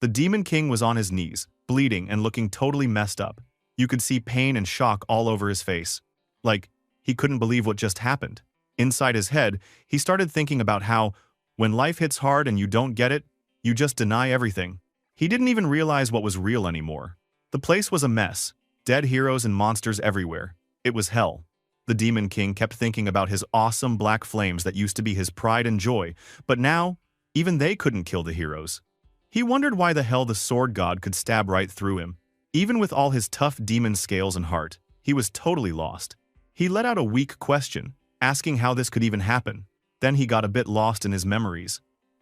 The Demon King was on his knees, bleeding and looking totally messed up. You could see pain and shock all over his face. Like, he couldn't believe what just happened. Inside his head, he started thinking about how, when life hits hard and you don't get it, you just deny everything. He didn't even realize what was real anymore. The place was a mess. Dead heroes and monsters everywhere. It was hell. The Demon King kept thinking about his awesome black flames that used to be his pride and joy, but now, even they couldn't kill the heroes. He wondered why the hell the sword god could stab right through him. Even with all his tough demon scales and heart, he was totally lost. He let out a weak question, asking how this could even happen. Then he got a bit lost in his memories.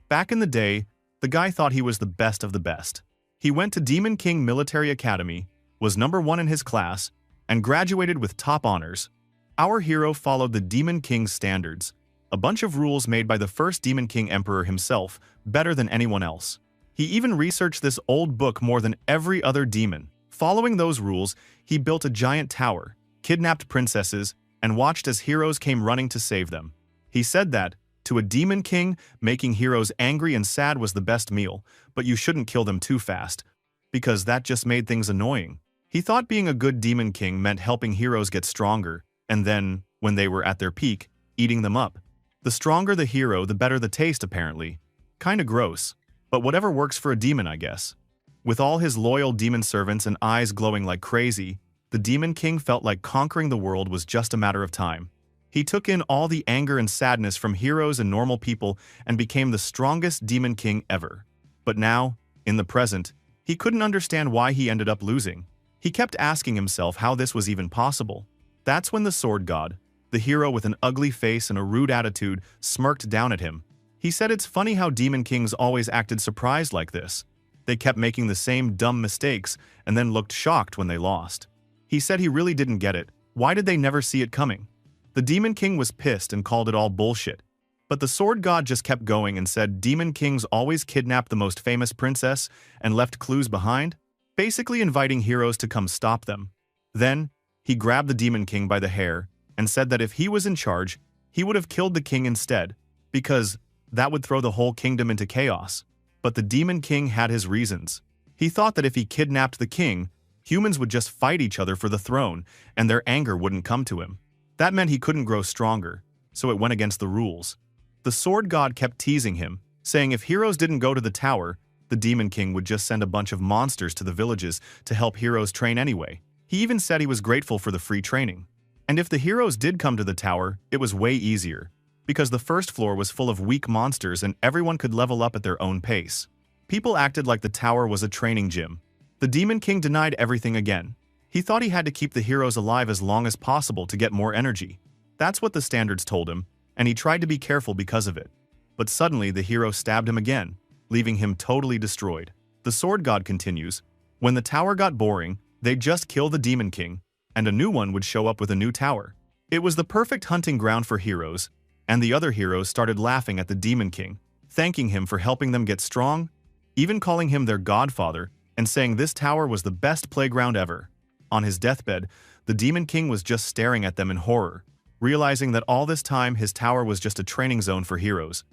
Back in the day, the guy thought he was the best of the best. He went to Demon King Military Academy, was #1 in his class, and graduated with top honors. Our hero followed the Demon King's standards, a bunch of rules made by the first Demon King Emperor himself, better than anyone else. He even researched this old book more than every other demon. Following those rules, he built a giant tower, kidnapped princesses, and watched as heroes came running to save them. He said that, to a Demon King, making heroes angry and sad was the best meal, but you shouldn't kill them too fast, because that just made things annoying. He thought being a good Demon King meant helping heroes get stronger, and then, when they were at their peak, eating them up. The stronger the hero, the better the taste, apparently. Kinda gross, but whatever works for a demon, I guess. With all his loyal demon servants and eyes glowing like crazy, the Demon King felt like conquering the world was just a matter of time. He took in all the anger and sadness from heroes and normal people and became the strongest Demon King ever. But now, in the present, he couldn't understand why he ended up losing. He kept asking himself how this was even possible. That's when the sword god, the hero with an ugly face and a rude attitude, smirked down at him. He said it's funny how Demon Kings always acted surprised like this. They kept making the same dumb mistakes and then looked shocked when they lost. He said he really didn't get it. Why did they never see it coming? The Demon King was pissed and called it all bullshit. But the sword god just kept going and said Demon Kings always kidnapped the most famous princess and left clues behind, basically inviting heroes to come stop them. Then, he grabbed the Demon King by the hair and said that if he was in charge, he would have killed the king instead, because that would throw the whole kingdom into chaos. But the Demon King had his reasons. He thought that if he kidnapped the king, humans would just fight each other for the throne, and their anger wouldn't come to him. That meant he couldn't grow stronger, so it went against the rules. The sword god kept teasing him, saying if heroes didn't go to the tower, the Demon King would just send a bunch of monsters to the villages to help heroes train anyway. He even said he was grateful for the free training. And if the heroes did come to the tower, it was way easier, because the first floor was full of weak monsters and everyone could level up at their own pace. People acted like the tower was a training gym. The Demon King denied everything again. He thought he had to keep the heroes alive as long as possible to get more energy. That's what the standards told him, and he tried to be careful because of it. But suddenly the hero stabbed him again, leaving him totally destroyed. The sword god continues, when the tower got boring, they'd just kill the Demon King, and a new one would show up with a new tower. It was the perfect hunting ground for heroes, and the other heroes started laughing at the Demon King, thanking him for helping them get strong, even calling him their godfather, and saying this tower was the best playground ever. On his deathbed, the Demon King was just staring at them in horror, realizing that all this time his tower was just a training zone for heroes.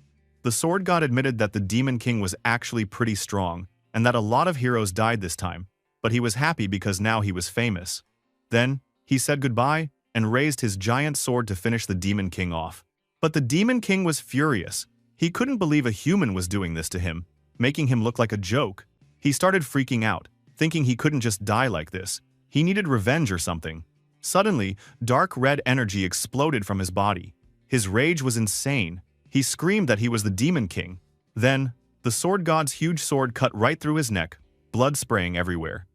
The sword god admitted that the Demon King was actually pretty strong, and that a lot of heroes died this time, but he was happy because now he was famous. Then, he said goodbye and raised his giant sword to finish the Demon King off. But the Demon King was furious. He couldn't believe a human was doing this to him, making him look like a joke. He started freaking out, thinking he couldn't just die like this. He needed revenge or something. Suddenly, dark red energy exploded from his body. His rage was insane. He screamed that he was the Demon King. Then, the sword god's huge sword cut right through his neck, blood spraying everywhere.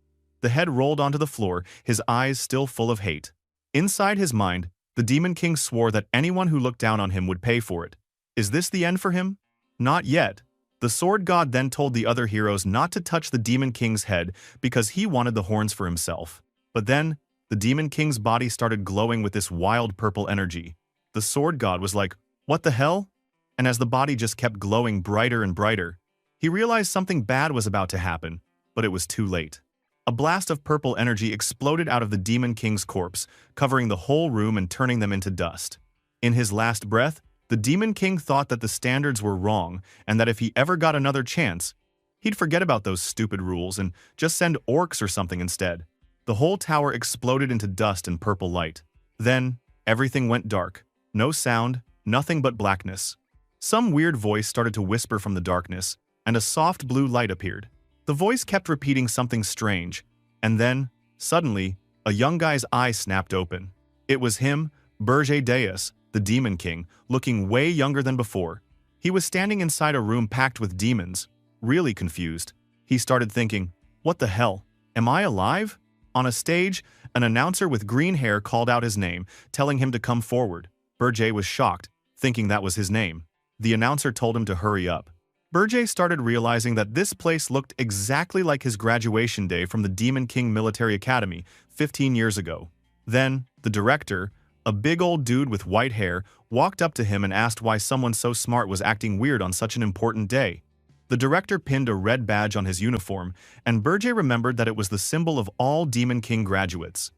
The head rolled onto the floor, his eyes still full of hate. Inside his mind, the Demon King swore that anyone who looked down on him would pay for it. Is this the end for him? Not yet. The sword god then told the other heroes not to touch the Demon King's head because he wanted the horns for himself. But then, the Demon King's body started glowing with this wild purple energy. The sword god was like, "What the hell?" And as the body just kept glowing brighter and brighter, he realized something bad was about to happen, but it was too late. A blast of purple energy exploded out of the Demon King's corpse, covering the whole room and turning them into dust. In his last breath, the Demon King thought that the standards were wrong and that if he ever got another chance, He'd forget about those stupid rules and just send orcs or something instead. The whole tower exploded into dust and purple light. Then, everything went dark. No sound, nothing but blackness. Some weird voice started to whisper from the darkness, and a soft blue light appeared. The voice kept repeating something strange, and then, suddenly, a young guy's eye snapped open. It was him, Berger Deus, the Demon King, looking way younger than before. He was standing inside a room packed with demons, really confused. He started thinking, what the hell? Am I alive? On a stage, an announcer with green hair called out his name, telling him to come forward. Berger was shocked, thinking that was his name. The announcer told him to hurry up. Berger started realizing that this place looked exactly like his graduation day from the Demon King Military Academy 15 years ago. Then, the director, a big old dude with white hair, walked up to him and asked why someone so smart was acting weird on such an important day. The director pinned a red badge on his uniform, and Berger remembered that it was the symbol of all Demon King graduates.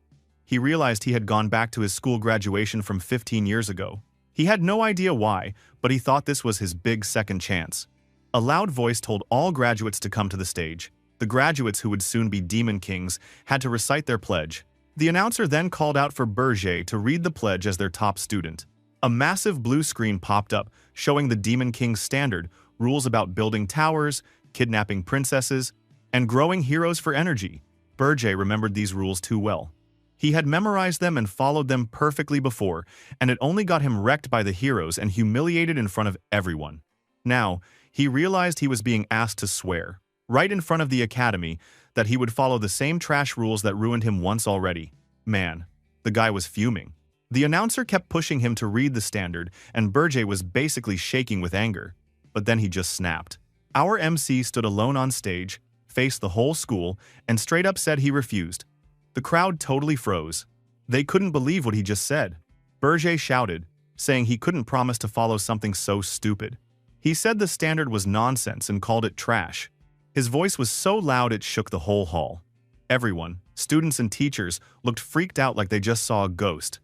He realized he had gone back to his school graduation from 15 years ago. He had no idea why, but he thought this was his big second chance. A loud voice told all graduates to come to the stage. The graduates, who would soon be Demon Kings, had to recite their pledge. The announcer then called out for Berger to read the pledge as their top student. A massive blue screen popped up, showing the Demon King's standard, rules about building towers, kidnapping princesses, and growing heroes for energy. Berger remembered these rules too well. He had memorized them and followed them perfectly before, and it only got him wrecked by the heroes and humiliated in front of everyone. Now, he realized he was being asked to swear, right in front of the academy, that he would follow the same trash rules that ruined him once already. Man, the guy was fuming. The announcer kept pushing him to read the standard, and Berger was basically shaking with anger. But then he just snapped. Our MC stood alone on stage, faced the whole school, and straight up said he refused. The crowd totally froze. They couldn't believe what he just said. Berger shouted, saying he couldn't promise to follow something so stupid. He said the standard was nonsense and called it trash. His voice was so loud it shook the whole hall. Everyone, students and teachers, looked freaked out like they just saw a ghost.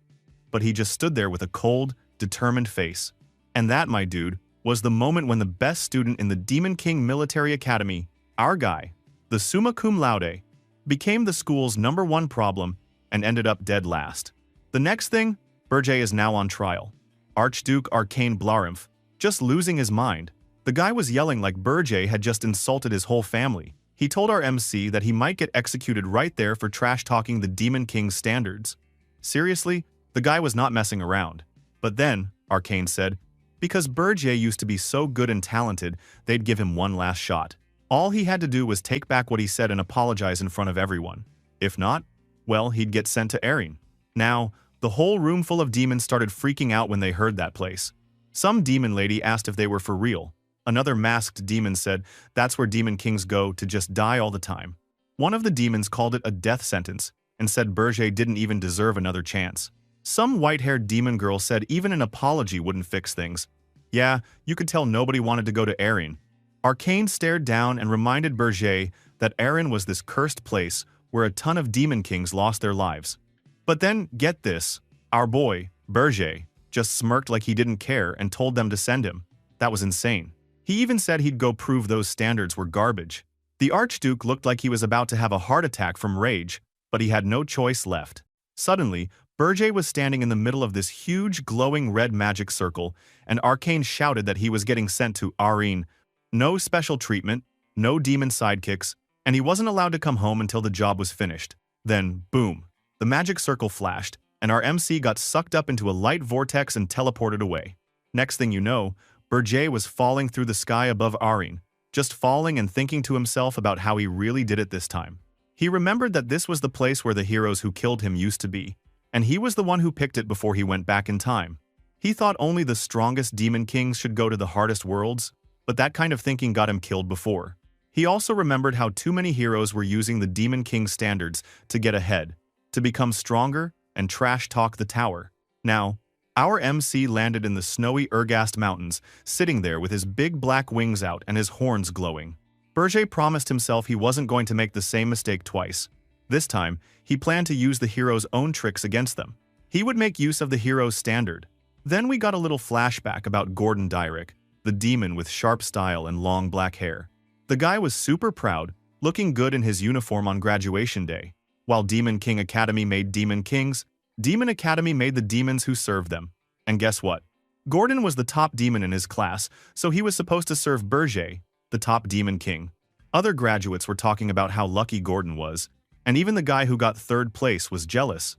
But he just stood there with a cold, determined face. And that, my dude, was the moment when the best student in the Demon King Military Academy, our guy, the summa cum laude, became the school's #1 problem and ended up dead last. The next thing, Berger is now on trial. Archduke Arcane Blarimf, just losing his mind. The guy was yelling like Berger had just insulted his whole family. He told our MC that he might get executed right there for trash-talking the Demon King's standards. Seriously, the guy was not messing around. But then, Arcane said, because Berger used to be so good and talented, they'd give him one last shot. All he had to do was take back what he said and apologize in front of everyone. If not, well, he'd get sent to Erin. Now, the whole room full of demons started freaking out when they heard that place. Some demon lady asked if they were for real. Another masked demon said that's where Demon Kings go to just die all the time. One of the demons called it a death sentence and said Berger didn't even deserve another chance. Some white-haired demon girl said even an apology wouldn't fix things. Yeah, you could tell nobody wanted to go to Erin. Arcane stared down and reminded Berger that Erin was this cursed place where a ton of Demon Kings lost their lives. But then, get this, our boy, Berger, just smirked like he didn't care and told them to send him. That was insane. He even said he'd go prove those standards were garbage. The Archduke looked like he was about to have a heart attack from rage, but he had no choice left. Suddenly, Berger was standing in the middle of this huge glowing red magic circle, and Arcane shouted that he was getting sent to Erin. No special treatment, no demon sidekicks, and he wasn't allowed to come home until the job was finished. Then, boom, the magic circle flashed, and our MC got sucked up into a light vortex and teleported away. Next thing you know, Berger was falling through the sky above Erin, just falling and thinking to himself about how he really did it this time. He remembered that this was the place where the heroes who killed him used to be, and he was the one who picked it before he went back in time. He thought only the strongest Demon Kings should go to the hardest worlds, but that kind of thinking got him killed before. He also remembered how too many heroes were using the Demon King standards to get ahead, to become stronger and trash-talk the tower. Now, our MC landed in the snowy Regressed mountains, sitting there with his big black wings out and his horns glowing. Berger promised himself he wasn't going to make the same mistake twice. This time, he planned to use the hero's own tricks against them. He would make use of the hero's standard. Then we got a little flashback about Gordon Dyrick, the demon with sharp style and long black hair. The guy was super proud, looking good in his uniform on graduation day. While Demon King Academy made Demon Kings, Demon Academy made the demons who served them. And guess what? Gordon was the top demon in his class, so he was supposed to serve Berger, the top demon king. Other graduates were talking about how lucky Gordon was, and even the guy who got third place was jealous.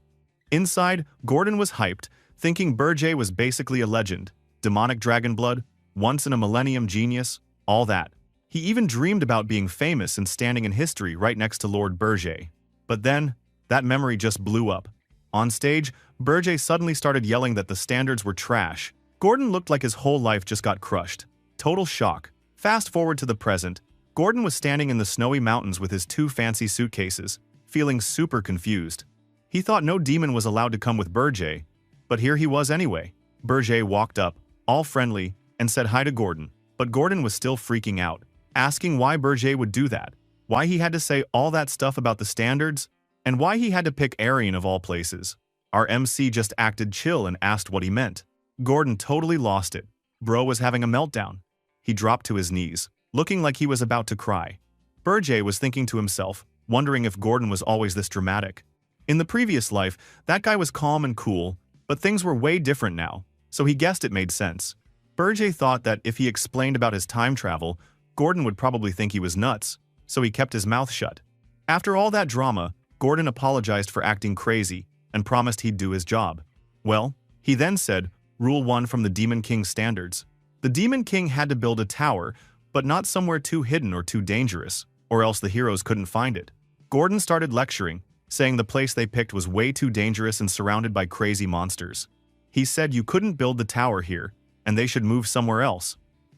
Inside, Gordon was hyped, thinking Berger was basically a legend, demonic dragon blood, once-in-a-millennium genius, all that. He even dreamed about being famous and standing in history right next to Lord Berger. But then, that memory just blew up. On stage, Berger suddenly started yelling that the standards were trash. Gordon looked like his whole life just got crushed. Total shock. Fast forward to the present, Gordon was standing in the snowy mountains with his 2 fancy suitcases, feeling super confused. He thought no demon was allowed to come with Berger, but here he was anyway. Berger walked up, all friendly, and said hi to Gordon, but Gordon was still freaking out, asking why Berger would do that, why he had to say all that stuff about the standards, and why he had to pick Aryan of all places. Our MC just acted chill and asked what he meant. Gordon totally lost it. Bro was having a meltdown. He dropped to his knees, looking like he was about to cry. Berger was thinking to himself, wondering if Gordon was always this dramatic. In the previous life, that guy was calm and cool, but things were way different now, so he guessed it made sense. Berger thought that if he explained about his time travel, Gordon would probably think he was nuts, so he kept his mouth shut. After all that drama, Gordon apologized for acting crazy and promised he'd do his job. Well, he then said, Rule 1 from the Demon King standards. The Demon King had to build a tower, but not somewhere too hidden or too dangerous, or else the heroes couldn't find it. Gordon started lecturing, saying the place they picked was way too dangerous and surrounded by crazy monsters. He said you couldn't build the tower here, and they should move somewhere else.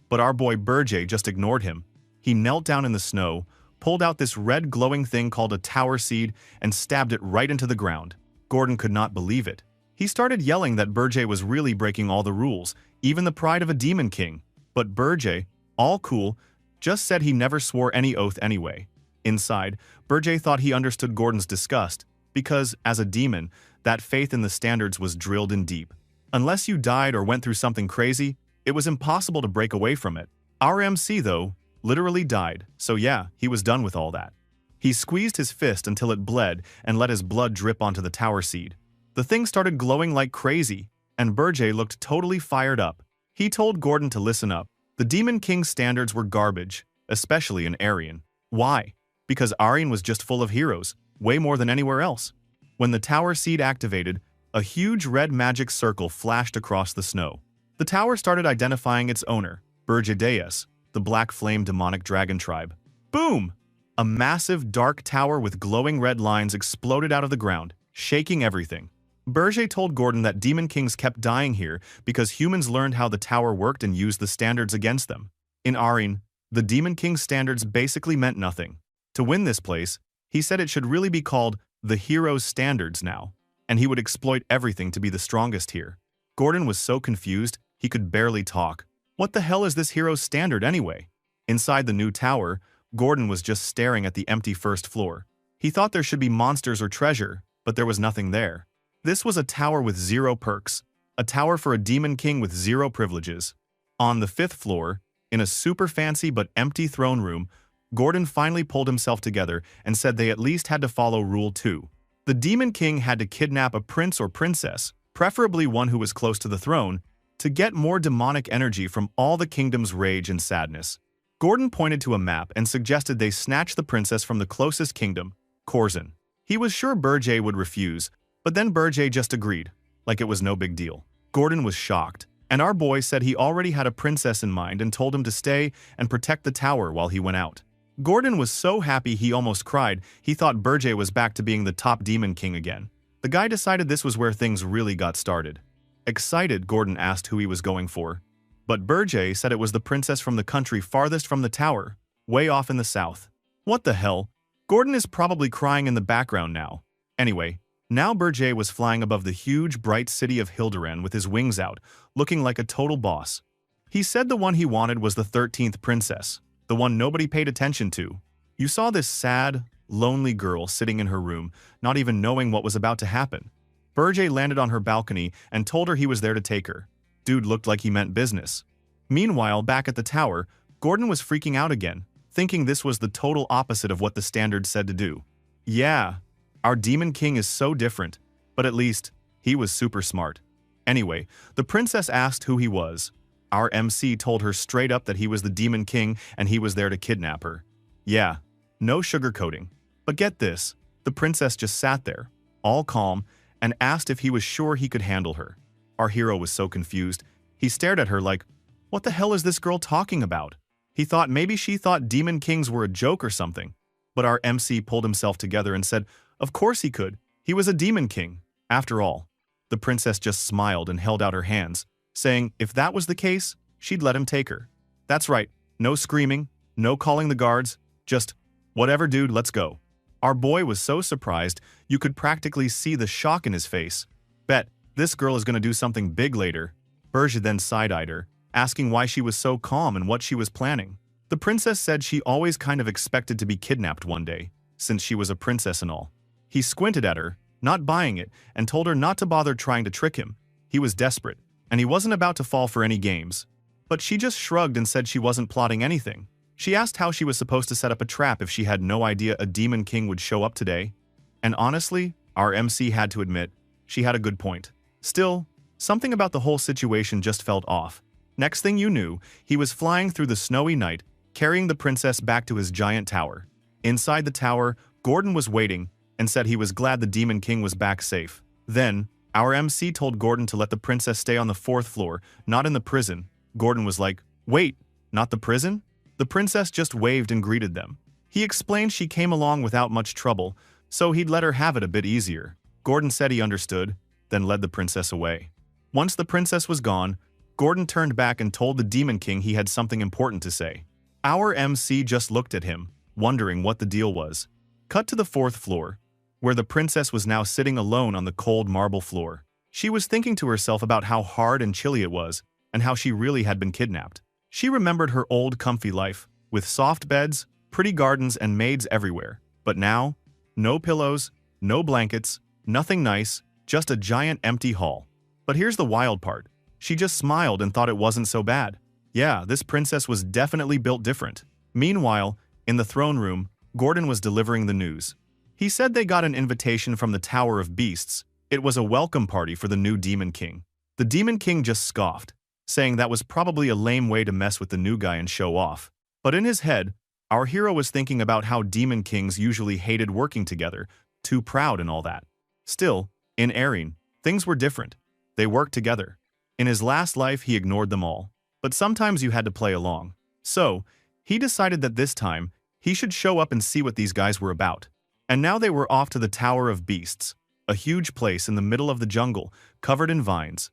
But our boy Berger just ignored him. He knelt down in the snow, pulled out this red glowing thing called a tower seed, and stabbed it right into the ground. Gordon could not believe it. He started yelling that Berger was really breaking all the rules, even the pride of a demon king. But Berger, all cool, just said he never swore any oath anyway. Inside, Berger thought he understood Gordon's disgust, because, as a demon, that faith in the standards was drilled in deep. Unless you died or went through something crazy, it was impossible to break away from it. Our MC, though, literally died, so yeah, he was done with all that. He squeezed his fist until it bled and let his blood drip onto the tower seed. The thing started glowing like crazy, and Berger looked totally fired up. He told Gordon to listen up. The Demon King's standards were garbage, especially in Aryan. Why? Because Aryan was just full of heroes, way more than anywhere else. When the tower seed activated, a huge red magic circle flashed across the snow. The tower started identifying its owner, Bergideus, the black flame demonic dragon tribe. Boom! A massive dark tower with glowing red lines exploded out of the ground, shaking everything. Berger told Gordon that Demon Kings kept dying here because humans learned how the tower worked and used the standards against them. In Aryan, the Demon King's standards basically meant nothing. To win this place, he said it should really be called the Hero's Standards now, and he would exploit everything to be the strongest here. Gordon was so confused, he could barely talk. What the hell is this Hero's Standard anyway? Inside the new tower, Gordon was just staring at the empty first floor. He thought there should be monsters or treasure, but there was nothing there. This was a tower with 0 perks, a tower for a demon king with 0 privileges. On the 5th floor, in a super fancy but empty throne room, Gordon finally pulled himself together and said they at least had to follow Rule 2. The Demon King had to kidnap a prince or princess, preferably one who was close to the throne, to get more demonic energy from all the kingdom's rage and sadness. Gordon pointed to a map and suggested they snatch the princess from the closest kingdom, Corzin. He was sure Berger would refuse, but then Berger just agreed, like it was no big deal. Gordon was shocked, and our boy said he already had a princess in mind and told him to stay and protect the tower while he went out. Gordon was so happy he almost cried. He thought Berger was back to being the top demon king again. The guy decided this was where things really got started. Excited, Gordon asked who he was going for. But Berger said it was the princess from the country farthest from the tower, way off in the south. What the hell? Gordon is probably crying in the background now. Anyway, now Berger was flying above the huge, bright city of Hilderan with his wings out, looking like a total boss. He said the one he wanted was the 13th princess, the one nobody paid attention to. You saw this sad, lonely girl sitting in her room, not even knowing what was about to happen. Berger landed on her balcony and told her he was there to take her. Dude looked like he meant business. Meanwhile, back at the tower, Gordon was freaking out again, thinking this was the total opposite of what the standard said to do. Yeah, our Demon King is so different, but at least, he was super smart. Anyway, the princess asked who he was. Our MC told her straight up that he was the Demon King and he was there to kidnap her. Yeah, no sugarcoating. But get this, the princess just sat there, all calm, and asked if he was sure he could handle her. Our hero was so confused, he stared at her like, what the hell is this girl talking about? He thought maybe she thought Demon Kings were a joke or something. But our MC pulled himself together and said, of course he could. He was a Demon King. After all, the princess just smiled and held out her hands, saying if that was the case, she'd let him take her. That's right, no screaming, no calling the guards, just, whatever dude, let's go. Our boy was so surprised, you could practically see the shock in his face. Bet, this girl is gonna do something big later. Berge then side-eyed her, asking why she was so calm and what she was planning. The princess said she always kind of expected to be kidnapped one day, since she was a princess and all. He squinted at her, not buying it, and told her not to bother trying to trick him. He was desperate, and he wasn't about to fall for any games. But she just shrugged and said she wasn't plotting anything. She asked how she was supposed to set up a trap if she had no idea a Demon King would show up today. And honestly, our MC had to admit, she had a good point. Still, something about the whole situation just felt off. Next thing you knew, he was flying through the snowy night, carrying the princess back to his giant tower. Inside the tower, Gordon was waiting and said he was glad the Demon King was back safe. Then, our MC told Gordon to let the princess stay on the 4th floor, not in the prison. Gordon was like, wait, not the prison? The princess just waved and greeted them. He explained she came along without much trouble, so he'd let her have it a bit easier. Gordon said he understood, then led the princess away. Once the princess was gone, Gordon turned back and told the Demon King he had something important to say. Our MC just looked at him, wondering what the deal was. Cut to the 4th floor, where the princess was now sitting alone on the cold marble floor. She was thinking to herself about how hard and chilly it was, and how she really had been kidnapped. She remembered her old comfy life, with soft beds, pretty gardens, and maids everywhere. But now, no pillows, no blankets, nothing nice, just a giant empty hall. But here's the wild part. She just smiled and thought it wasn't so bad. Yeah, this princess was definitely built different. Meanwhile, in the throne room, Gordon was delivering the news. He said they got an invitation from the Tower of Beasts. It was a welcome party for the new Demon King. The Demon King just scoffed, saying that was probably a lame way to mess with the new guy and show off. But in his head, our hero was thinking about how Demon Kings usually hated working together, too proud and all that. Still, in Erin, things were different. They worked together. In his last life, he ignored them all. But sometimes you had to play along. So, he decided that this time, he should show up and see what these guys were about. And now they were off to the Tower of Beasts, a huge place in the middle of the jungle, covered in vines.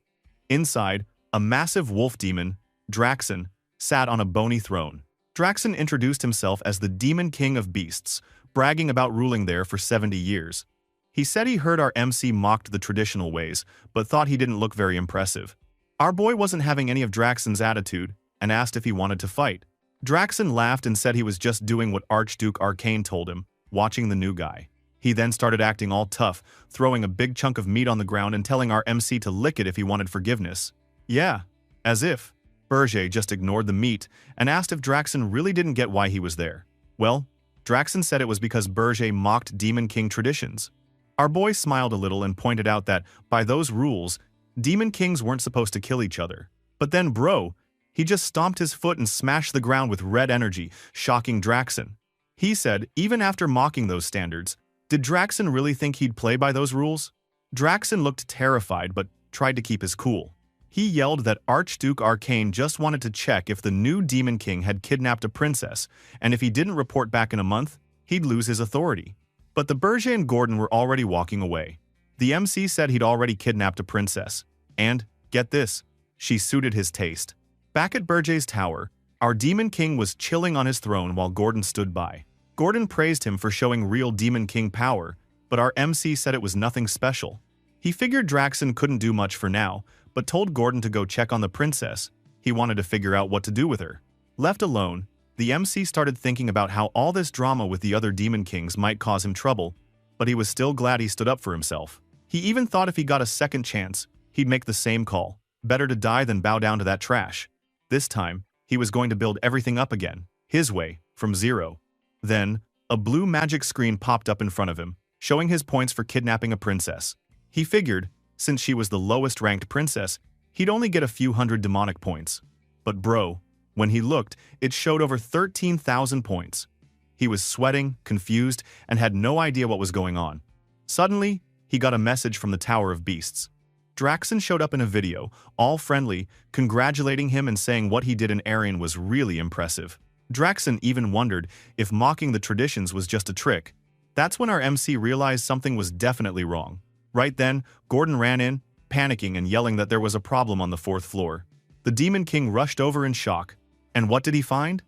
Inside, a massive wolf demon, Draxon, sat on a bony throne. Draxon introduced himself as the Demon King of Beasts, bragging about ruling there for 70 years. He said he heard our MC mocked the traditional ways, but thought he didn't look very impressive. Our boy wasn't having any of Draxon's attitude, and asked if he wanted to fight. Draxon laughed and said he was just doing what Archduke Arcane told him, watching the new guy. He then started acting all tough, throwing a big chunk of meat on the ground and telling our MC to lick it if he wanted forgiveness. Yeah, as if. Berge just ignored the meat and asked if Draxon really didn't get why he was there. Well, Draxon said it was because Berge mocked Demon King traditions. Our boy smiled a little and pointed out that, by those rules, Demon Kings weren't supposed to kill each other. But then, bro, he just stomped his foot and smashed the ground with red energy, shocking Draxon. He said, even after mocking those standards, did Draxon really think he'd play by those rules? Draxon looked terrified but tried to keep his cool. He yelled that Archduke Arcane just wanted to check if the new Demon King had kidnapped a princess, and if he didn't report back in a month, he'd lose his authority. But the Berge and Gordon were already walking away. The MC said he'd already kidnapped a princess, and, get this, she suited his taste. Back at Berge's tower, our Demon King was chilling on his throne while Gordon stood by. Gordon praised him for showing real Demon King power, but our MC said it was nothing special. He figured Draxon couldn't do much for now, but told Gordon to go check on the princess. He wanted to figure out what to do with her. Left alone, the MC started thinking about how all this drama with the other Demon Kings might cause him trouble, but he was still glad he stood up for himself. He even thought if he got a second chance, he'd make the same call. Better to die than bow down to that trash. This time, he was going to build everything up again, his way, from 0. Then, a blue magic screen popped up in front of him, showing his points for kidnapping a princess. He figured, since she was the lowest-ranked princess, he'd only get a few hundred demonic points. But bro, when he looked, it showed over 13,000 points. He was sweating, confused, and had no idea what was going on. Suddenly, he got a message from the Tower of Beasts. Draxon showed up in a video, all friendly, congratulating him and saying what he did in Aryan was really impressive. Draxon even wondered if mocking the traditions was just a trick. That's when our MC realized something was definitely wrong. Right then, Gordon ran in, panicking and yelling that there was a problem on the 4th floor. The Demon King rushed over in shock. And what did he find?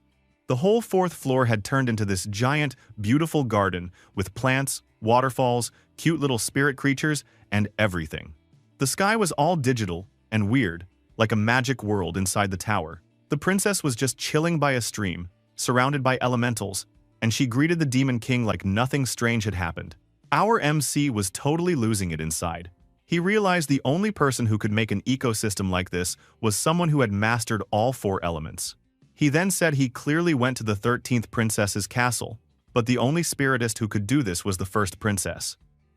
The whole 4th floor had turned into this giant, beautiful garden with plants, waterfalls, cute little spirit creatures, and everything. The sky was all digital and weird, like a magic world inside the tower. The princess was just chilling by a stream, surrounded by elementals, and she greeted the Demon King like nothing strange had happened. Our MC was totally losing it inside. He realized the only person who could make an ecosystem like this was someone who had mastered all 4 elements. He then said he clearly went to the 13th princess's castle, but the only spiritist who could do this was the 1st princess.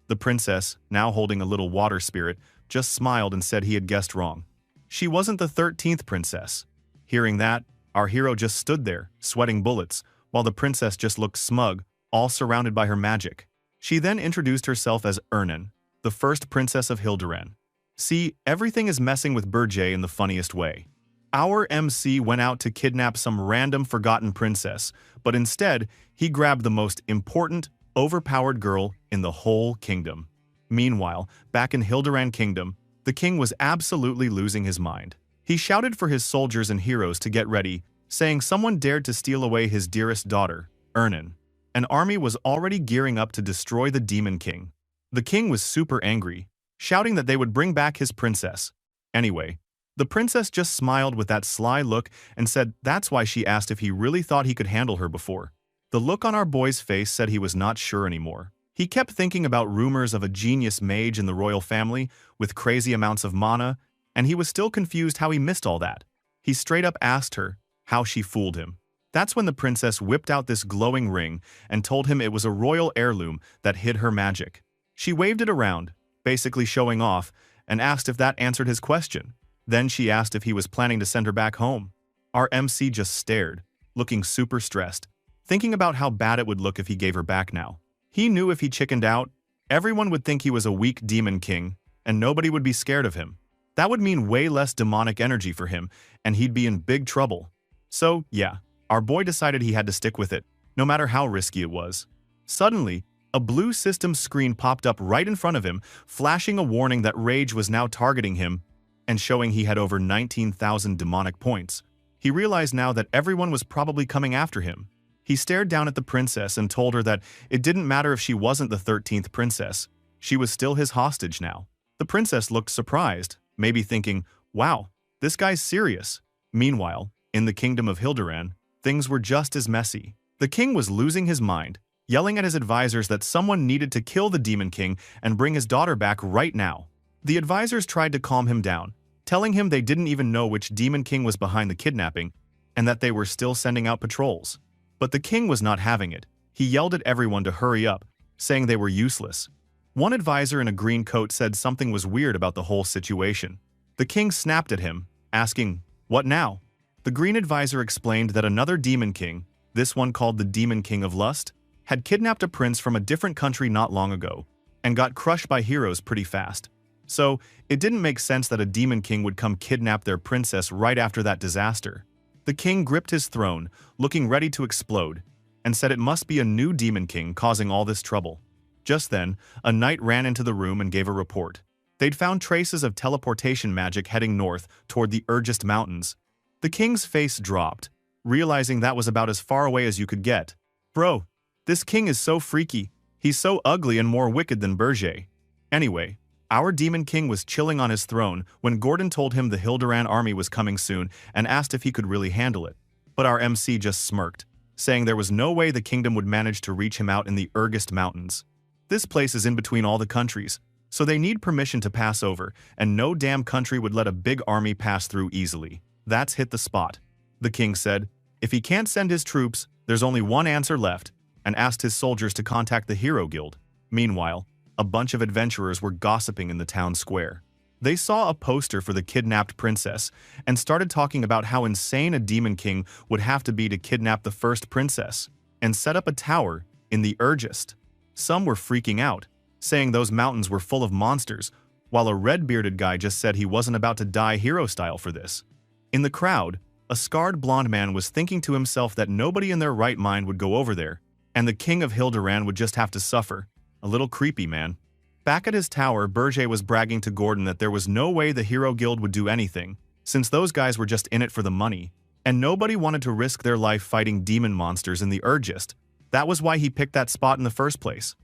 The princess, now holding a little water spirit, just smiled and said he had guessed wrong. She wasn't the 13th princess. Hearing that, our hero just stood there, sweating bullets, while the princess just looked smug, all surrounded by her magic. She then introduced herself as Ernan, the 1st princess of Hilderan. See, everything is messing with Berger in the funniest way. Our MC went out to kidnap some random forgotten princess, but instead, he grabbed the most important, overpowered girl in the whole kingdom. Meanwhile, back in Hilderan Kingdom, the king was absolutely losing his mind. He shouted for his soldiers and heroes to get ready, saying someone dared to steal away his dearest daughter, Ernan. An army was already gearing up to destroy the Demon King. The king was super angry, shouting that they would bring back his princess. Anyway, the princess just smiled with that sly look and said that's why she asked if he really thought he could handle her before. The look on our boy's face said he was not sure anymore. He kept thinking about rumors of a genius mage in the royal family with crazy amounts of mana, and he was still confused how he missed all that. He straight up asked her how she fooled him. That's when the princess whipped out this glowing ring and told him it was a royal heirloom that hid her magic. She waved it around, basically showing off, and asked if that answered his question. Then she asked if he was planning to send her back home. Our MC just stared, looking super stressed, thinking about how bad it would look if he gave her back now. He knew if he chickened out, everyone would think he was a weak demon king, and nobody would be scared of him. That would mean way less demonic energy for him, and he'd be in big trouble. So, yeah, our boy decided he had to stick with it, no matter how risky it was. Suddenly, a blue system screen popped up right in front of him, flashing a warning that Rage was now targeting him and showing he had over 19,000 demonic points. He realized now that everyone was probably coming after him. He stared down at the princess and told her that it didn't matter if she wasn't the 13th princess. She was still his hostage now. The princess looked surprised, maybe thinking, wow, this guy's serious. Meanwhile, in the kingdom of Hilderan, things were just as messy. The king was losing his mind, yelling at his advisors that someone needed to kill the Demon King and bring his daughter back right now. The advisors tried to calm him down, telling him they didn't even know which Demon King was behind the kidnapping and that they were still sending out patrols. But the king was not having it. He yelled at everyone to hurry up, saying they were useless. One advisor in a green coat said something was weird about the whole situation. The king snapped at him, asking, "What now?" The green advisor explained that another Demon King, this one called the Demon King of Lust, had kidnapped a prince from a different country not long ago and got crushed by heroes pretty fast. So, it didn't make sense that a Demon King would come kidnap their princess right after that disaster. The king gripped his throne, looking ready to explode, and said it must be a new Demon King causing all this trouble. Just then, a knight ran into the room and gave a report. They'd found traces of teleportation magic heading north toward the Regressed Mountains. The king's face dropped, realizing that was about as far away as you could get. Bro, this king is so freaky. He's so ugly and more wicked than Berger. Anyway, our Demon King was chilling on his throne when Gordon told him the Hilderan army was coming soon and asked if he could really handle it. But our MC just smirked, saying there was no way the kingdom would manage to reach him out in the Regressed Mountains. This place is in between all the countries, so they need permission to pass over, and no damn country would let a big army pass through easily. That's hit the spot, the king said, If he can't send his troops, there's only one answer left, and asked his soldiers to contact the Hero Guild. Meanwhile, a bunch of adventurers were gossiping in the town square. They saw a poster for the kidnapped princess and started talking about how insane a demon king would have to be to kidnap the first princess and set up a tower in the Regressed. Some were freaking out, saying those mountains were full of monsters, while a red-bearded guy just said he wasn't about to die hero style for this. In the crowd, a scarred blonde man was thinking to himself that nobody in their right mind would go over there, and the king of Hilderan would just have to suffer. A little creepy, man. Back at his tower, Berger was bragging to Gordon that there was no way the Hero Guild would do anything, since those guys were just in it for the money, and nobody wanted to risk their life fighting demon monsters in the Regressed. That was why he picked that spot in the first place.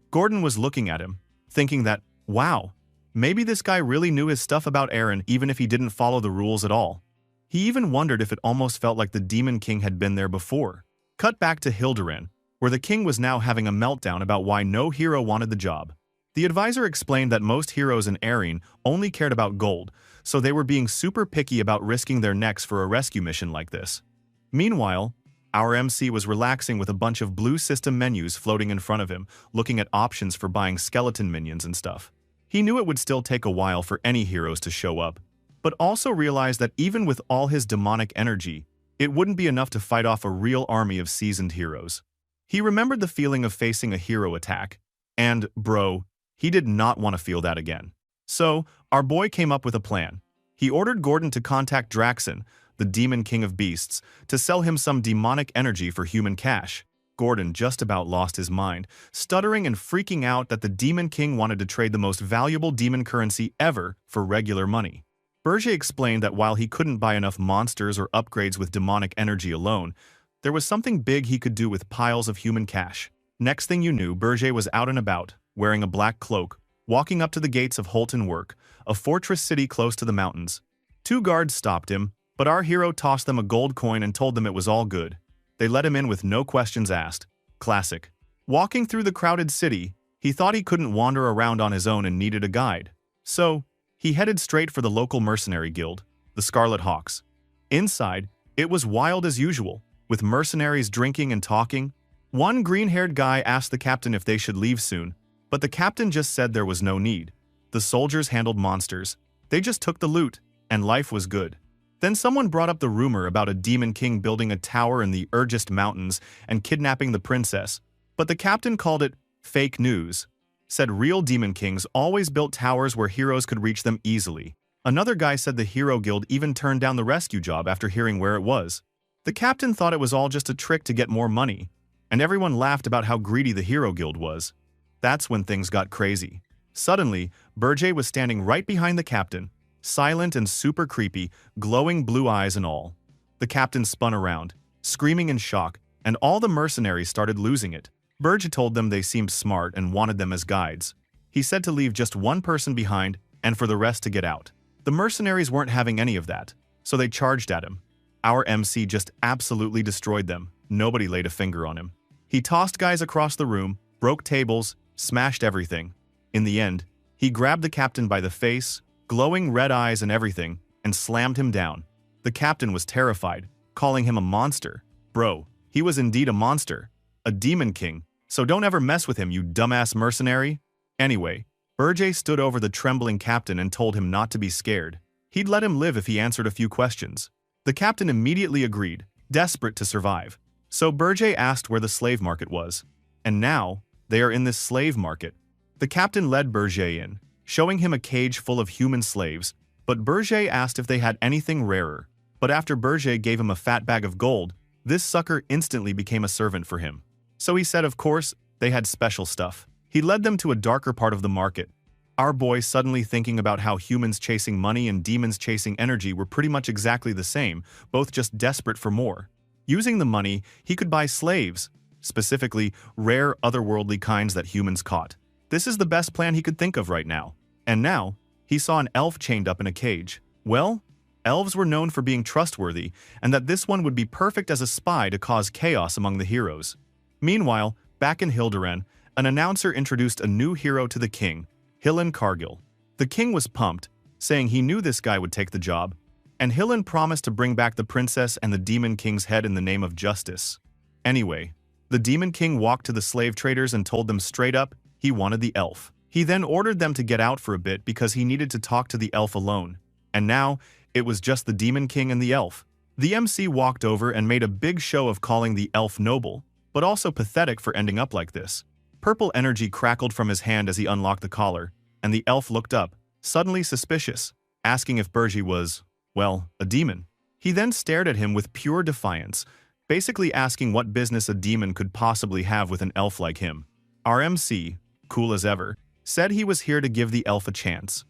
Gordon was looking at him, thinking that, wow, maybe this guy really knew his stuff about Aaron even if he didn't follow the rules at all. He even wondered if it almost felt like the Demon King had been there before. Cut back to Hilderan, where the king was now having a meltdown about why no hero wanted the job. The advisor explained that most heroes in Erin only cared about gold, so they were being super picky about risking their necks for a rescue mission like this. Meanwhile, our MC was relaxing with a bunch of blue system menus floating in front of him, looking at options for buying skeleton minions and stuff. He knew it would still take a while for any heroes to show up, but also realized that even with all his demonic energy, it wouldn't be enough to fight off a real army of seasoned heroes. He remembered the feeling of facing a hero attack, and, bro, he did not want to feel that again. So, our boy came up with a plan. He ordered Gordon to contact Draxon, the Demon King of Beasts, to sell him some demonic energy for human cash. Gordon just about lost his mind, stuttering and freaking out that the Demon King wanted to trade the most valuable demon currency ever for regular money. Berger explained that while he couldn't buy enough monsters or upgrades with demonic energy alone, there was something big he could do with piles of human cash. Next thing you knew, Berger was out and about, wearing a black cloak, walking up to the gates of Holton Work, a fortress city close to the mountains. 2 guards stopped him, but our hero tossed them a gold coin and told them it was all good. They let him in with no questions asked. Classic. Walking through the crowded city, he thought he couldn't wander around on his own and needed a guide. So, he headed straight for the local mercenary guild, the Scarlet Hawks. Inside, it was wild as usual, with mercenaries drinking and talking. One green-haired guy asked the captain if they should leave soon, but the captain just said there was no need. The soldiers handled monsters. They just took the loot, and life was good. Then someone brought up the rumor about a demon king building a tower in the Regressed Mountains and kidnapping the princess, but the captain called it fake news. Said real demon kings always built towers where heroes could reach them easily. Another guy said the Hero Guild even turned down the rescue job after hearing where it was. The captain thought it was all just a trick to get more money, and everyone laughed about how greedy the Hero Guild was. That's when things got crazy. Suddenly, Berger was standing right behind the captain, silent and super creepy, glowing blue eyes and all. The captain spun around, screaming in shock, and all the mercenaries started losing it. Berger told them they seemed smart and wanted them as guides. He said to leave just one person behind and for the rest to get out. The mercenaries weren't having any of that, so they charged at him. Our MC just absolutely destroyed them. Nobody laid a finger on him. He tossed guys across the room, broke tables, smashed everything. In the end, he grabbed the captain by the face, glowing red eyes and everything, and slammed him down. The captain was terrified, calling him a monster. Bro, he was indeed a monster. A demon king. So don't ever mess with him, you dumbass mercenary. Anyway, Berger stood over the trembling captain and told him not to be scared. He'd let him live if he answered a few questions. The captain immediately agreed, desperate to survive. So Berger asked where the slave market was. And now, they are in this slave market. The captain led Berger in, showing him a cage full of human slaves, but Berger asked if they had anything rarer. But after Berger gave him a fat bag of gold, this sucker instantly became a servant for him. So he said of course, they had special stuff. He led them to a darker part of the market. Our boy suddenly thinking about how humans chasing money and demons chasing energy were pretty much exactly the same, both just desperate for more. Using the money, he could buy slaves, specifically rare otherworldly kinds that humans caught. This is the best plan he could think of right now. And now, he saw an elf chained up in a cage. Well, elves were known for being trustworthy, and that this one would be perfect as a spy to cause chaos among the heroes. Meanwhile, back in Hilderan, an announcer introduced a new hero to the king, Hillen Cargill. The king was pumped, saying he knew this guy would take the job. and Hillen promised to bring back the princess and the Demon King's head in the name of justice. Anyway, the Demon King walked to the slave traders and told them straight up he wanted the elf. He then ordered them to get out for a bit because he needed to talk to the elf alone. And now, it was just the Demon King and the elf. The MC walked over and made a big show of calling the elf noble, but also pathetic for ending up like this. Purple energy crackled from his hand as he unlocked the collar, and the elf looked up, suddenly suspicious, asking if Burji was, well, a demon. He then stared at him with pure defiance, basically asking what business a demon could possibly have with an elf like him. Our MC, cool as ever, said he was here to give the elf a chance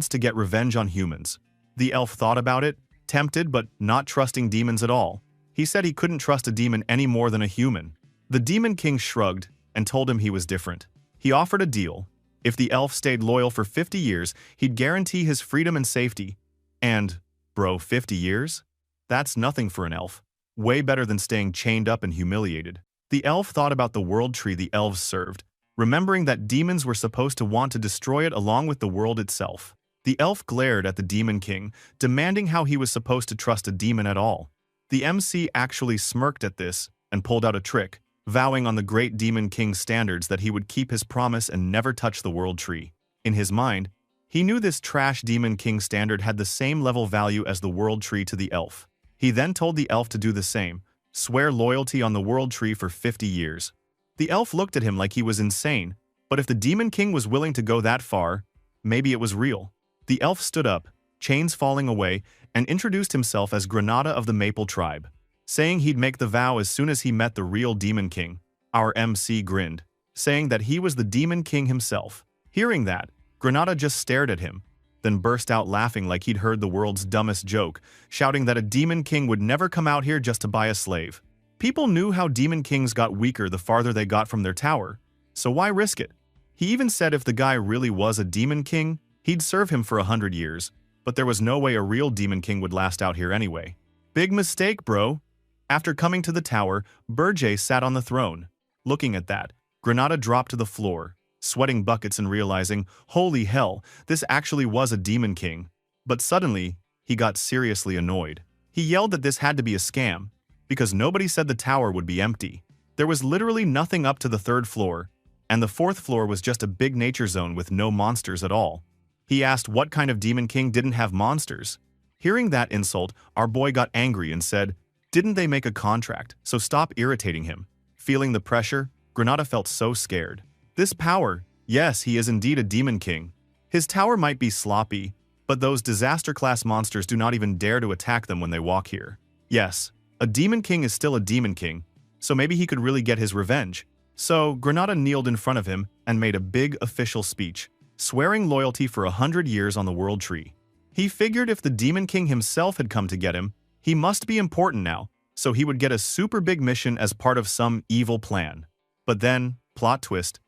to get revenge on humans. The elf thought about it, tempted but not trusting demons at all. He said he couldn't trust a demon any more than a human. The Demon King shrugged and told him he was different. He offered a deal. If the elf stayed loyal for 50 years, he'd guarantee his freedom and safety. And, bro, 50 years? That's nothing for an elf. Way better than staying chained up and humiliated. The elf thought about the world tree the elves served, remembering that demons were supposed to want to destroy it along with the world itself. The elf glared at the Demon King, demanding how he was supposed to trust a demon at all. The MC actually smirked at this and pulled out a trick, vowing on the great Demon King's standards that he would keep his promise and never touch the world tree. In his mind, he knew this trash Demon King standard had the same level value as the world tree to the elf. He then told the elf to do the same, swear loyalty on the world tree for 50 years. The elf looked at him like he was insane, but if the Demon King was willing to go that far, maybe it was real. The elf stood up, chains falling away, and introduced himself as Granada of the Maple Tribe, saying he'd make the vow as soon as he met the real Demon King. Our MC grinned, saying that he was the Demon King himself. Hearing that, Granada just stared at him, then burst out laughing like he'd heard the world's dumbest joke, shouting that a Demon King would never come out here just to buy a slave. People knew how Demon Kings got weaker the farther they got from their tower, so why risk it? He even said if the guy really was a Demon King, he'd serve him for 100 years, but there was no way a real Demon King would last out here anyway. Big mistake, bro. After coming to the tower, Burji sat on the throne. Looking at that, Granada dropped to the floor, sweating buckets and realizing, holy hell, this actually was a Demon King. But suddenly, he got seriously annoyed. He yelled that this had to be a scam, because nobody said the tower would be empty. There was literally nothing up to the 3rd floor, and the 4th floor was just a big nature zone with no monsters at all. He asked what kind of Demon King didn't have monsters. Hearing that insult, our boy got angry and said, didn't they make a contract, so stop irritating him. Feeling the pressure, Granada felt so scared. This power, yes, he is indeed a Demon King. His tower might be sloppy, but those disaster-class monsters do not even dare to attack them when they walk here. Yes, a Demon King is still a Demon King, so maybe he could really get his revenge. So, Granada kneeled in front of him and made a big official speech, swearing loyalty for 100 years on the world tree. He figured if the Demon King himself had come to get him, he must be important now, so he would get a super big mission as part of some evil plan. But then, plot twist,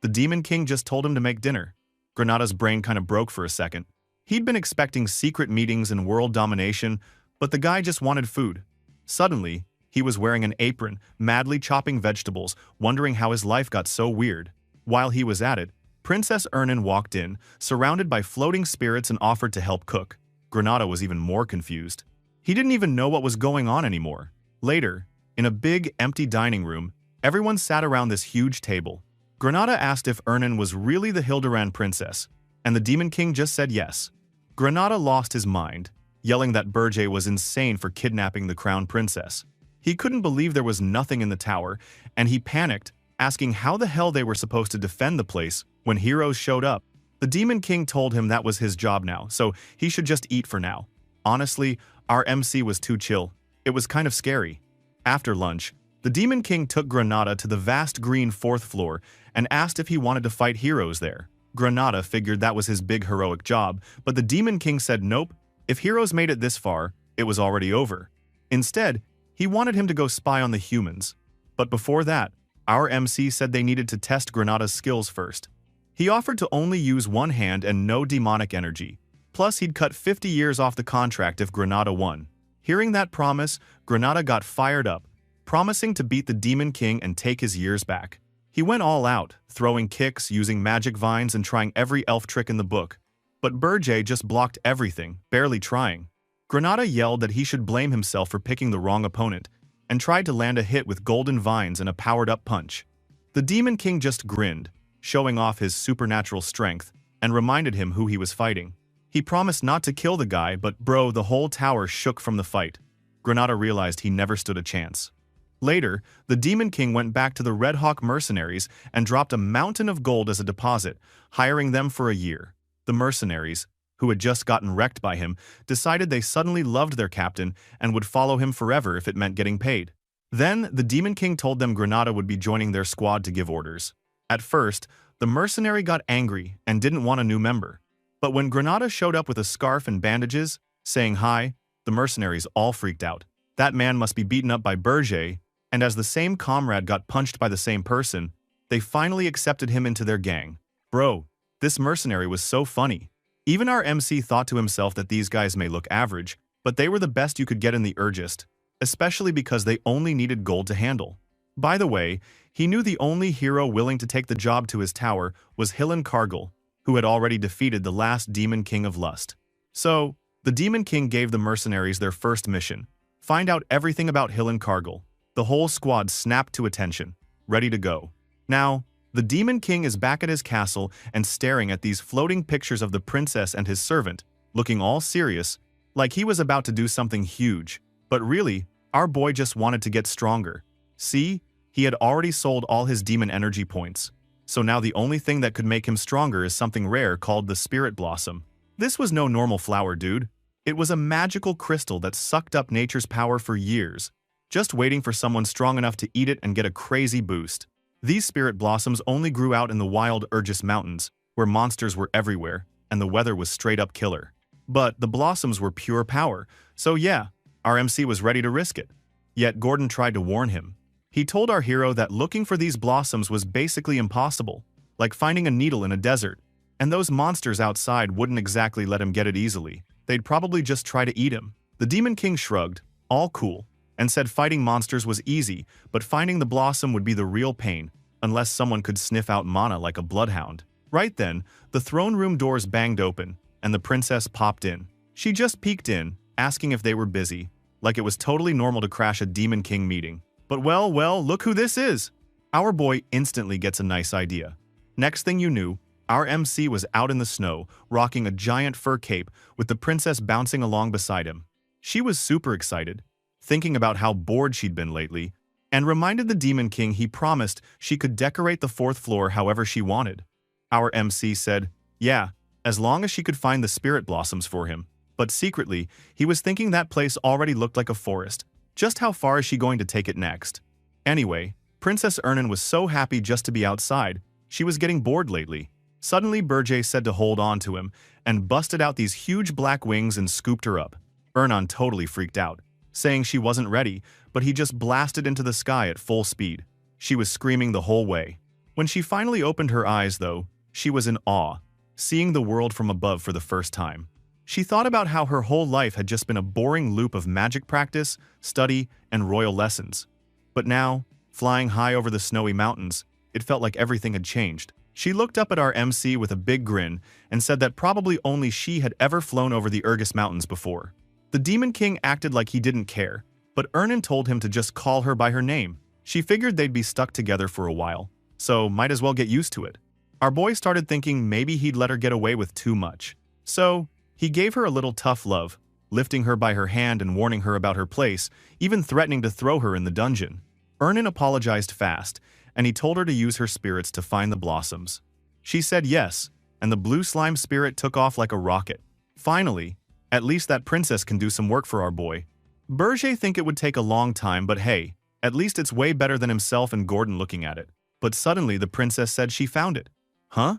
the Demon King just told him to make dinner. Granada's brain kind of broke for a second. He'd been expecting secret meetings and world domination, but the guy just wanted food. Suddenly, he was wearing an apron, madly chopping vegetables, wondering how his life got so weird. While he was at it, Princess Ernan walked in, surrounded by floating spirits and offered to help cook. Granada was even more confused. He didn't even know what was going on anymore. Later, in a big, empty dining room, everyone sat around this huge table. Granada asked if Ernan was really the Hilderan princess, and the Demon King just said yes. Granada lost his mind, yelling that Burji was insane for kidnapping the crown princess. He couldn't believe there was nothing in the tower, and he panicked, asking how the hell they were supposed to defend the place when heroes showed up. The Demon King told him that was his job now, so he should just eat for now. Honestly, our MC was too chill. It was kind of scary. After lunch, the Demon King took Granada to the vast green 4th floor and asked if he wanted to fight heroes there. Granada figured that was his big heroic job, but the Demon King said nope. If heroes made it this far, it was already over. Instead, he wanted him to go spy on the humans. But before that, our MC said they needed to test Granada's skills first. He offered to only use one hand and no demonic energy. Plus, he'd cut 50 years off the contract if Granada won. Hearing that promise, Granada got fired up, promising to beat the Demon King and take his years back. He went all out, throwing kicks, using magic vines, and trying every elf trick in the book. But Burji just blocked everything, barely trying. Granada yelled that he should blame himself for picking the wrong opponent, and tried to land a hit with golden vines and a powered-up punch. The Demon King just grinned, showing off his supernatural strength, and reminded him who he was fighting. He promised not to kill the guy, but bro, the whole tower shook from the fight. Granada realized he never stood a chance. Later, the Demon King went back to the Red Hawk mercenaries and dropped a mountain of gold as a deposit, hiring them for a year. The mercenaries, who had just gotten wrecked by him, decided they suddenly loved their captain and would follow him forever if it meant getting paid. Then, the Demon King told them Granada would be joining their squad to give orders. At first, the mercenary got angry and didn't want a new member. But when Granada showed up with a scarf and bandages, saying hi, the mercenaries all freaked out. That man must be beaten up by Berger, and as the same comrade got punched by the same person, they finally accepted him into their gang. Bro, this mercenary was so funny. Even our MC thought to himself that these guys may look average, but they were the best you could get in the Regressed, especially because they only needed gold to handle. By the way, he knew the only hero willing to take the job to his tower was Hillen Cargill, who had already defeated the last Demon King of Lust. So, the Demon King gave the mercenaries their first mission: find out everything about Hillen Cargill. The whole squad snapped to attention, ready to go. Now, the Demon King is back at his castle and staring at these floating pictures of the princess and his servant, looking all serious, like he was about to do something huge. But really, our boy just wanted to get stronger. See, he had already sold all his demon energy points. So now the only thing that could make him stronger is something rare called the Spirit Blossom. This was no normal flower, dude. It was a magical crystal that sucked up nature's power for years, just waiting for someone strong enough to eat it and get a crazy boost. These spirit blossoms only grew out in the wild Regressed mountains, where monsters were everywhere, and the weather was straight-up killer. But the blossoms were pure power, so yeah, our MC was ready to risk it. Yet Gordon tried to warn him. He told our hero that looking for these blossoms was basically impossible, like finding a needle in a desert, and those monsters outside wouldn't exactly let him get it easily. They'd probably just try to eat him. The Demon King shrugged, all cool, and said fighting monsters was easy, but finding the blossom would be the real pain, unless someone could sniff out mana like a bloodhound. Right then, the throne room doors banged open, and the princess popped in. She just peeked in, asking if they were busy, like it was totally normal to crash a Demon King meeting. But well, look who this is! Our boy instantly gets a nice idea. Next thing you knew, our MC was out in the snow, rocking a giant fur cape with the princess bouncing along beside him. She was super excited, thinking about how bored she'd been lately, and reminded the Demon King he promised she could decorate the 4th floor however she wanted. Our MC said, yeah, as long as she could find the spirit blossoms for him. But secretly, he was thinking that place already looked like a forest. Just how far is she going to take it next? Anyway, Princess Ernan was so happy just to be outside, she was getting bored lately. Suddenly Berger said to hold on to him, and busted out these huge black wings and scooped her up. Ernan totally freaked out, saying she wasn't ready, but he just blasted into the sky at full speed. She was screaming the whole way. When she finally opened her eyes, though, she was in awe, seeing the world from above for the first time. She thought about how her whole life had just been a boring loop of magic practice, study, and royal lessons. But now, flying high over the snowy mountains, it felt like everything had changed. She looked up at our MC with a big grin and said that probably only she had ever flown over the Regressed mountains before. The Demon King acted like he didn't care, but Ernan told him to just call her by her name. She figured they'd be stuck together for a while, so might as well get used to it. Our boy started thinking maybe he'd let her get away with too much. So, he gave her a little tough love, lifting her by her hand and warning her about her place, even threatening to throw her in the dungeon. Ernan apologized fast, and he told her to use her spirits to find the blossoms. She said yes, and the blue slime spirit took off like a rocket. Finally, at least that princess can do some work for our boy. Berger think it would take a long time, but hey, at least it's way better than himself and Gordon looking at it. But suddenly the princess said she found it. Huh?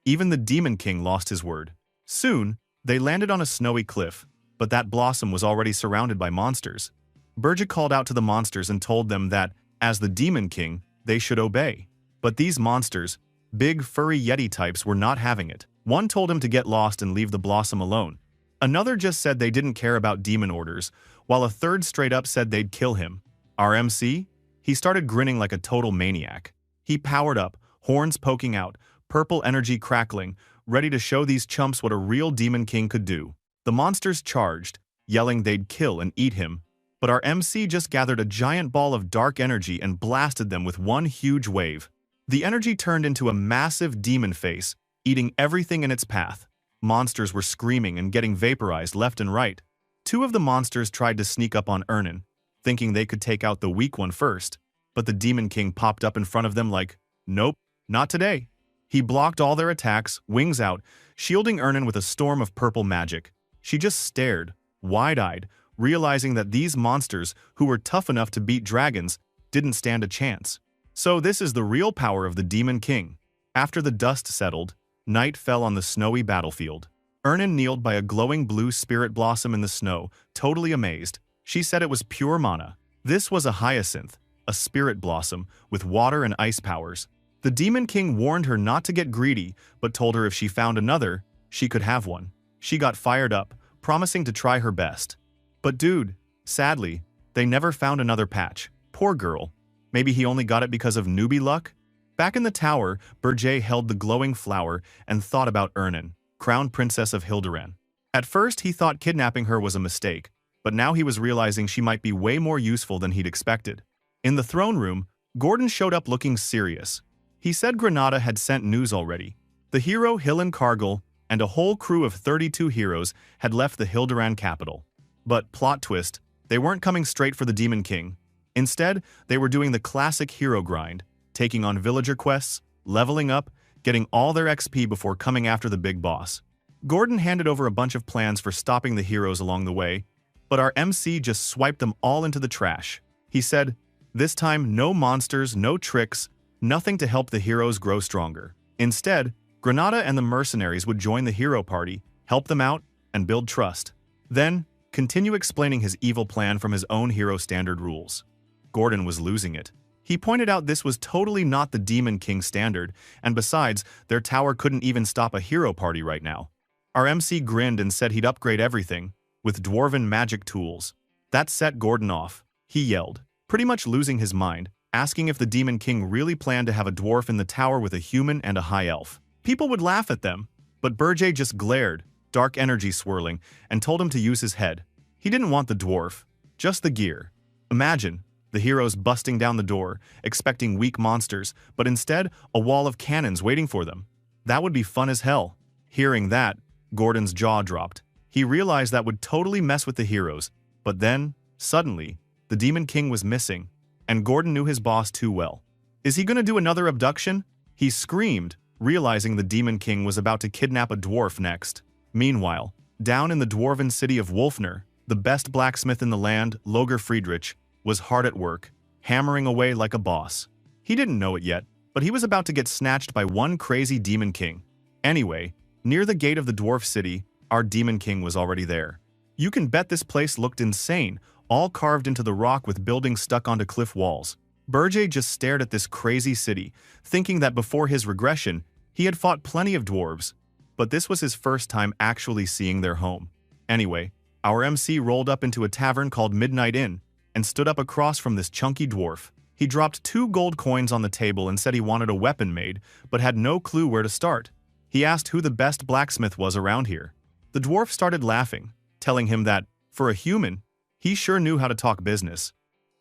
Even the Demon King lost his word. Soon, they landed on a snowy cliff, but that blossom was already surrounded by monsters. Berger called out to the monsters and told them that, as the Demon King, they should obey. But these monsters, big furry yeti types, were not having it. One told him to get lost and leave the blossom alone. Another just said they didn't care about demon orders, while a third straight up said they'd kill him. Our MC? He started grinning like a total maniac. He powered up, horns poking out, purple energy crackling, ready to show these chumps what a real Demon King could do. The monsters charged, yelling they'd kill and eat him. But our MC just gathered a giant ball of dark energy and blasted them with one huge wave. The energy turned into a massive demon face, eating everything in its path. Monsters were screaming and getting vaporized left and right. Two of the monsters tried to sneak up on Ernan, thinking they could take out the weak one first, but the Demon King popped up in front of them like, nope, not today. He blocked all their attacks, wings out, shielding Ernan with a storm of purple magic. She just stared, wide-eyed, realizing that these monsters, who were tough enough to beat dragons, didn't stand a chance. So this is the real power of the Demon King. After the dust settled, night fell on the snowy battlefield. Ernan kneeled by a glowing blue spirit blossom in the snow, totally amazed. She said it was pure mana. This was a hyacinth, a spirit blossom with water and ice powers. The Demon King warned her not to get greedy, but told her if she found another, she could have one. She got fired up, promising to try her best. But dude, sadly, they never found another patch. Poor girl. Maybe he only got it because of newbie luck? Back in the tower, Berger held the glowing flower and thought about Ernan, Crown Princess of Hilderan. At first, he thought kidnapping her was a mistake, but now he was realizing she might be way more useful than he'd expected. In the throne room, Gordon showed up looking serious. He said Granada had sent news already. The hero Hillen Cargill and a whole crew of 32 heroes had left the Hilderan capital. But, plot twist, they weren't coming straight for the Demon King. Instead, they were doing the classic hero grind, taking on villager quests, leveling up, getting all their XP before coming after the big boss. Gordon handed over a bunch of plans for stopping the heroes along the way, but our MC just swiped them all into the trash. He said, this time no monsters, no tricks, nothing to help the heroes grow stronger. Instead, Granada and the mercenaries would join the hero party, help them out, and build trust. Then, continue explaining his evil plan from his own hero standard rules. Gordon was losing it. He pointed out this was totally not the Demon King standard, and besides, their tower couldn't even stop a hero party right now. Our MC grinned and said he'd upgrade everything, with dwarven magic tools. That set Gordon off. He yelled, pretty much losing his mind, asking if the Demon King really planned to have a dwarf in the tower with a human and a high elf. People would laugh at them, but Berger just glared, dark energy swirling, and told him to use his head. He didn't want the dwarf, just the gear. Imagine, the heroes busting down the door, expecting weak monsters, but instead, a wall of cannons waiting for them. That would be fun as hell. Hearing that, Gordon's jaw dropped. He realized that would totally mess with the heroes, but then, suddenly, the Demon King was missing, and Gordon knew his boss too well. Is he gonna do another abduction? He screamed, realizing the Demon King was about to kidnap a dwarf next. Meanwhile, down in the dwarven city of Wolfner, the best blacksmith in the land, Loger Friedrich, was hard at work, hammering away like a boss. He didn't know it yet, but he was about to get snatched by one crazy Demon King. Anyway, near the gate of the dwarf city, our Demon King was already there. You can bet this place looked insane, all carved into the rock with buildings stuck onto cliff walls. Berger just stared at this crazy city, thinking that before his regression, he had fought plenty of dwarves, but this was his first time actually seeing their home. Anyway, our MC rolled up into a tavern called Midnight Inn, and stood up across from this chunky dwarf. He dropped 2 gold coins on the table and said he wanted a weapon made, but had no clue where to start. He asked who the best blacksmith was around here. The dwarf started laughing, telling him that, for a human, he sure knew how to talk business.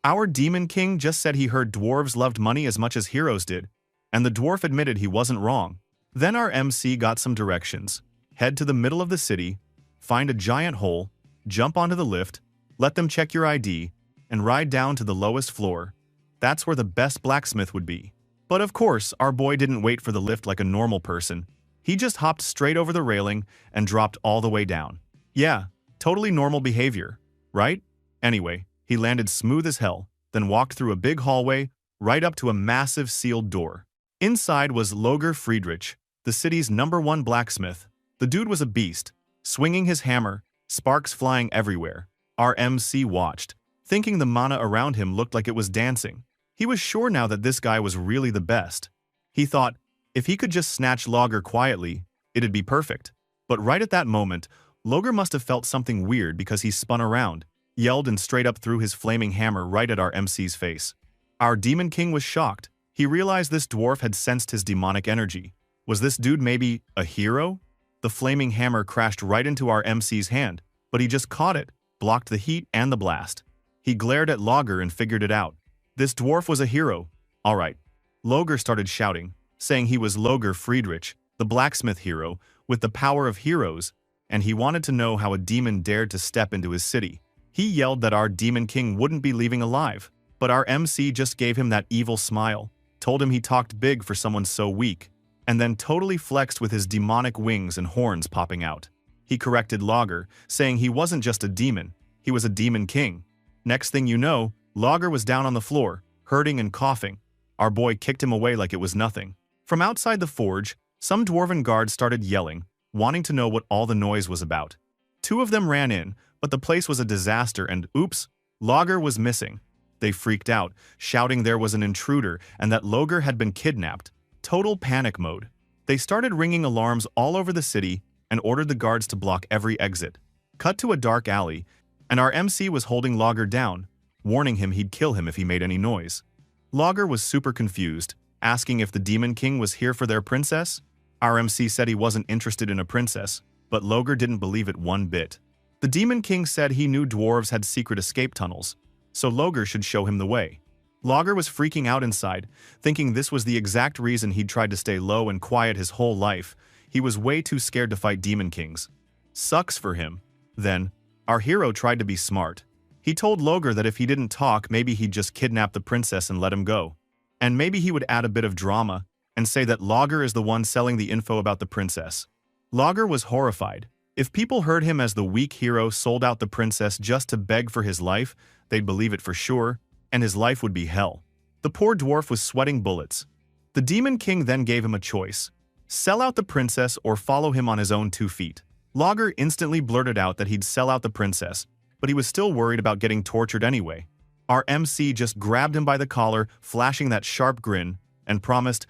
Our Demon King just said he heard dwarves loved money as much as heroes did, and the dwarf admitted he wasn't wrong. Then our MC got some directions. Head to the middle of the city, find a giant hole, jump onto the lift, let them check your ID, and ride down to the lowest floor. That's where the best blacksmith would be. But of course, our boy didn't wait for the lift like a normal person. He just hopped straight over the railing and dropped all the way down. Yeah, totally normal behavior, right? Anyway, he landed smooth as hell, then walked through a big hallway, right up to a massive sealed door. Inside was Loger Friedrich, the city's #1 blacksmith. The dude was a beast, swinging his hammer, sparks flying everywhere. Our MC watched, thinking the mana around him looked like it was dancing. He was sure now that this guy was really the best. He thought, if he could just snatch Loger quietly, it'd be perfect. But right at that moment, Loger must have felt something weird because he spun around, yelled and straight up threw his flaming hammer right at our MC's face. Our Demon King was shocked. He realized this dwarf had sensed his demonic energy. Was this dude maybe a hero? The flaming hammer crashed right into our MC's hand, but he just caught it, blocked the heat and the blast. He glared at Lager and figured it out. This dwarf was a hero. All right. Lager started shouting, saying he was Lager Friedrich, the blacksmith hero, with the power of heroes, and he wanted to know how a demon dared to step into his city. He yelled that our demon king wouldn't be leaving alive, but our MC just gave him that evil smile, told him he talked big for someone so weak, and then totally flexed with his demonic wings and horns popping out. He corrected Lager, saying he wasn't just a demon, he was a demon king. Next thing you know, Lager was down on the floor, hurting and coughing. Our boy kicked him away like it was nothing. From outside the forge, some dwarven guards started yelling, wanting to know what all the noise was about. Two of them ran in, but the place was a disaster and oops, Lager was missing. They freaked out, shouting there was an intruder and that Lager had been kidnapped. Total panic mode. They started ringing alarms all over the city and ordered the guards to block every exit. Cut to a dark alley, and our MC was holding Lager down, warning him he'd kill him if he made any noise. Lager was super confused, asking if the Demon King was here for their princess. Our MC said he wasn't interested in a princess, but Lager didn't believe it one bit. The Demon King said he knew dwarves had secret escape tunnels, so Lager should show him the way. Lager was freaking out inside, thinking this was the exact reason he'd tried to stay low and quiet his whole life. He was way too scared to fight Demon Kings. Sucks for him. Then, our hero tried to be smart. He told Lager that if he didn't talk, maybe he'd just kidnap the princess and let him go. And maybe he would add a bit of drama and say that Lager is the one selling the info about the princess. Lager was horrified. If people heard him as the weak hero sold out the princess just to beg for his life, they'd believe it for sure, and his life would be hell. The poor dwarf was sweating bullets. The Demon King then gave him a choice: sell out the princess or follow him on his own 2 feet. Lager instantly blurted out that he'd sell out the princess, but he was still worried about getting tortured anyway. Our MC just grabbed him by the collar, flashing that sharp grin, and promised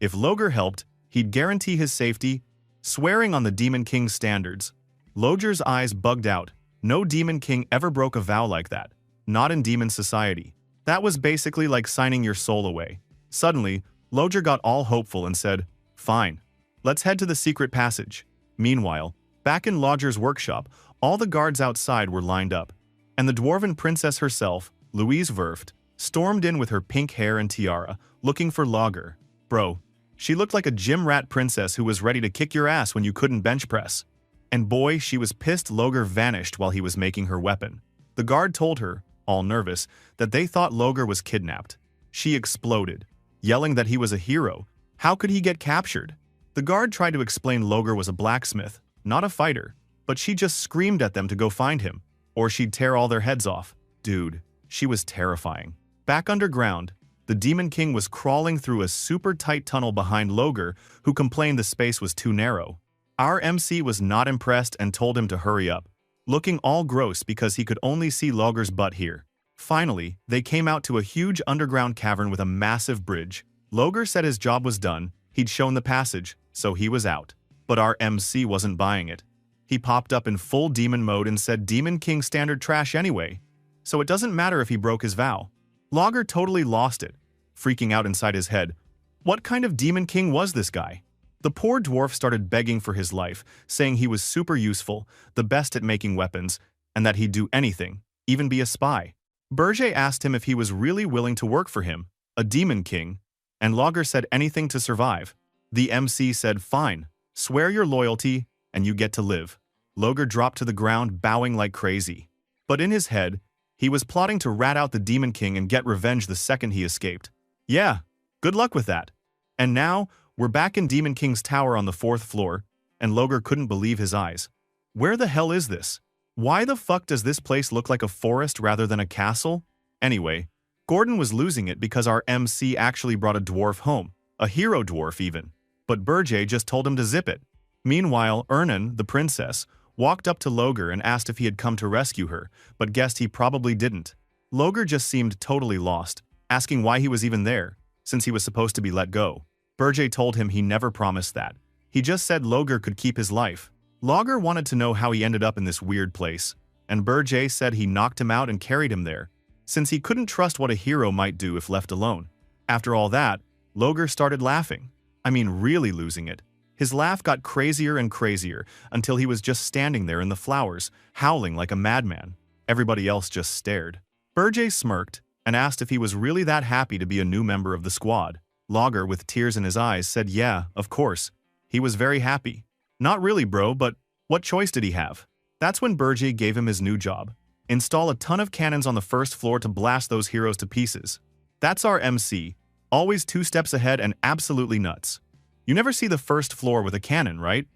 if Lager helped, he'd guarantee his safety, swearing on the Demon King's standards. Lager's eyes bugged out. No Demon King ever broke a vow like that. Not in demon society. That was basically like signing your soul away. Suddenly, Lager got all hopeful and said, "Fine. Let's head to the secret passage." Meanwhile, back in Lager's workshop, all the guards outside were lined up, and the dwarven princess herself, Louise Verft, stormed in with her pink hair and tiara, looking for Lager. Bro, she looked like a gym rat princess who was ready to kick your ass when you couldn't bench press. And boy, she was pissed Lager vanished while he was making her weapon. The guard told her, all nervous, that they thought Lager was kidnapped. She exploded, yelling that he was a hero. How could he get captured? The guard tried to explain Lager was a blacksmith, not a fighter, but she just screamed at them to go find him, or she'd tear all their heads off. Dude, she was terrifying. Back underground, the Demon King was crawling through a super tight tunnel behind Lager, who complained the space was too narrow. Our MC was not impressed and told him to hurry up, looking all gross because he could only see Lager's butt here. Finally, they came out to a huge underground cavern with a massive bridge. Lager said his job was done, he'd shown the passage, so he was out. But our MC wasn't buying it. He popped up in full demon mode and said Demon King standard trash anyway, so it doesn't matter if he broke his vow. Lager totally lost it, freaking out inside his head. What kind of Demon King was this guy? The poor dwarf started begging for his life, saying he was super useful, the best at making weapons, and that he'd do anything, even be a spy. Berger asked him if he was really willing to work for him, a Demon King, and Lager said anything to survive. The MC said, "Fine, swear your loyalty, and you get to live." Lager dropped to the ground, bowing like crazy. But in his head, he was plotting to rat out the Demon King and get revenge the second he escaped. Yeah, good luck with that. And now, we're back in Demon King's tower on the 4th floor, and Lager couldn't believe his eyes. Where the hell is this? Why the fuck does this place look like a forest rather than a castle? Anyway, Gordon was losing it because our MC actually brought a dwarf home, a hero dwarf even. But Berger just told him to zip it. Meanwhile, Ernan, the princess, walked up to Lager and asked if he had come to rescue her, but guessed he probably didn't. Lager just seemed totally lost, asking why he was even there, since he was supposed to be let go. Berger told him he never promised that. He just said Lager could keep his life. Lager wanted to know how he ended up in this weird place, and Berger said he knocked him out and carried him there, since he couldn't trust what a hero might do if left alone. After all that, Lager started laughing. I mean, really losing it. His laugh got crazier and crazier until he was just standing there in the flowers, howling like a madman. Everybody else just stared. Burjay smirked and asked if he was really that happy to be a new member of the squad. Logger, with tears in his eyes, said yeah, of course. He was very happy. Not really, bro, but what choice did he have? That's when Burjay gave him his new job. Install a ton of cannons on the first floor to blast those heroes to pieces. That's our MC. Always 2 steps ahead and absolutely nuts. You never see the first floor with a cannon, right?